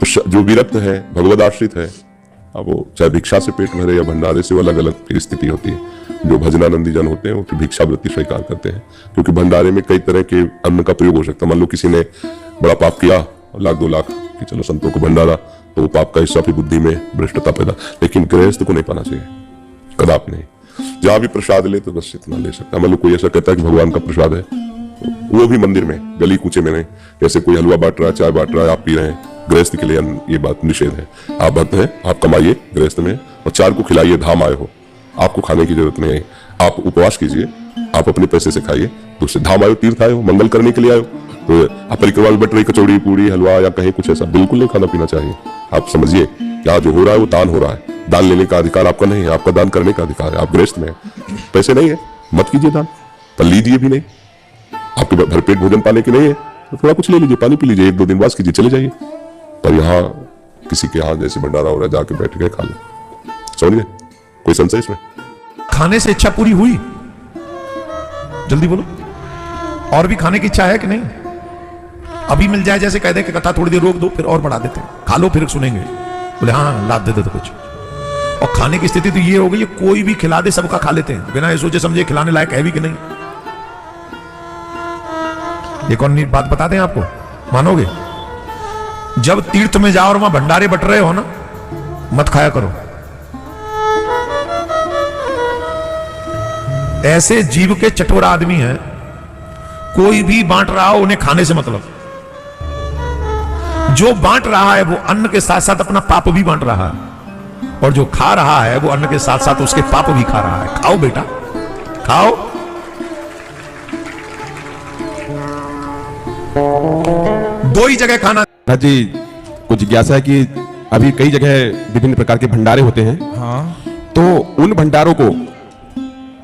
जो विरक्त है, भगवद आश्रित है, अब वो चाहे भिक्षा से पेट भरे या भंडारे से, वो अलग अलग फिर स्थिति होती है। जो भजनानंदी जन होते हैं वो फिर भिक्षावृत्ति स्वीकार करते हैं, क्योंकि भंडारे में कई तरह के अन्न का प्रयोग हो सकता है। मान लो किसी ने बड़ा पाप किया, 1-2 लाख कि चलो संतों को भंडारा, तो वो पाप का हिस्सा फिर बुद्धि में भ्रष्टता पैदा। लेकिन गृहस्थ को नहीं पाना चाहिए, कदापि नहीं। जहां भी प्रसाद ले तो बस इतना ले सकता है। मान लो कोई ऐसा कहता है कि भगवान का प्रसाद है, वो भी मंदिर में, गली कूचे में नहीं। जैसे कोई हलवा बांट रहा है, चाय बांट रहा है, आप पी रहे हैं, गृहस्थ के लिए ये बात निषेध है। आप भक्त हैं, आप कमाइए गृहस्थ में और 4 को खिलाइए, धाम आए हो, आपको खाने की जरूरत नहीं है। आप उपवास कीजिए, आप अपने पैसे से खाइए, दूसरे धाम आए हो, तीर्थ आए हो, मंगल करने के लिए आए हो। तो आप परिक्रमा में बट रही कचौड़ी पूरी हलवा या कहीं कुछ ऐसा बिल्कुल नहीं खाना पीना चाहिए। आप समझिए क्या जो हो रहा है वो दान हो रहा है। दान लेने का अधिकार आपका नहीं है, आपका दान करने का अधिकार है। आप गृहस्थ में पैसे नहीं है, मत कीजिए दान, पर लीजिए भी नहीं। आपके भरपेट भोजन पाने के नहीं है तो थोड़ा कुछ ले लीजिए, पानी पी लीजिए, 1-2 दिन वास कीजिए, चले जाइए। पर यहाँ किसी के यहाँ जैसे भंडारा हो रहा है, जाके बैठ गए खा लो, समझ गए? कोई संशय इसमें? खाने से इच्छा पूरी हुई? जल्दी बोलो, और भी खाने की इच्छा है कि नहीं? अभी मिल जाए, जैसे कह दे कि कथा थोड़ी देर रोक दो, फिर और बढ़ा देते, खा लो फिर सुनेंगे। बोले हाँ लाद देते तो कुछ। और खाने की स्थिति तो ये हो गई, कोई भी खिला दे सबका खा लेते हैं, बिना ये सोचे समझे खिलाने लायक है भी कि नहीं। ये कौन बात बता दें आपको, मानोगे? जब तीर्थ में जाओ और वहां भंडारे बट रहे हो ना, मत खाया करो। ऐसे जीव के चटोरा आदमी हैं, कोई भी बांट रहा हो उन्हें खाने से मतलब। जो बांट रहा है वो अन्न के साथ साथ अपना पाप भी बांट रहा है, और जो खा रहा है वो अन्न के साथ साथ उसके पाप भी खा रहा है। खाओ बेटा, खाओ। दो ही जगह खाना। जी कुछ जिज्ञासा है कि अभी कई जगह विभिन्न प्रकार के भंडारे होते हैं। हाँ, तो उन भंडारों को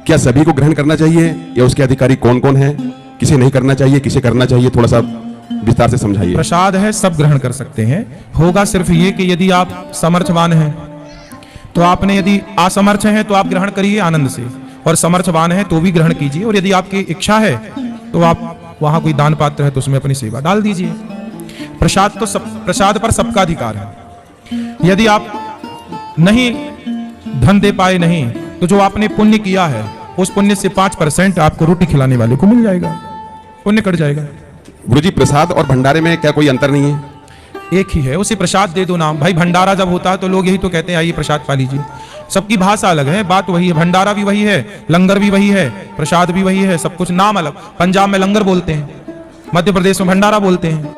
क्या सभी को ग्रहण करना चाहिए, या उसके अधिकारी कौन कौन है, किसे नहीं करना चाहिए, किसे करना चाहिए, थोड़ा सा विस्तार से समझाइए। प्रसाद है, सब ग्रहण कर सकते हैं। होगा सिर्फ ये कि यदि आप समर्थवान हैं तो आपने, यदि असमर्थ हैं तो आप ग्रहण करिए आनंद से, और समर्थवान है तो भी ग्रहण कीजिए। और यदि आपकी इच्छा है तो आप वहां कोई दान पात्र है तो उसमें अपनी सेवा डाल दीजिए। प्रसाद तो प्रसाद पर सबका अधिकार है। यदि आप नहीं धन दे पाए नहीं, तो जो आपने पुण्य किया है उस पुण्य से 5% आपको रोटी खिलाने वाले को मिल जाएगा, पुण्य कट जाएगा। गुरुजी प्रसाद और भंडारे में क्या कोई अंतर नहीं है? एक ही है, उसे प्रसाद दे दो नाम। भाई भंडारा जब होता है तो लोग यही तो कहते हैं आइए प्रसाद पा लीजिए। सबकी भाषा अलग है, बात वही है। भंडारा भी वही है, लंगर भी वही है, प्रसाद भी वही है, सब कुछ नाम अलग। पंजाब में लंगर बोलते हैं, मध्य प्रदेश में भंडारा बोलते हैं।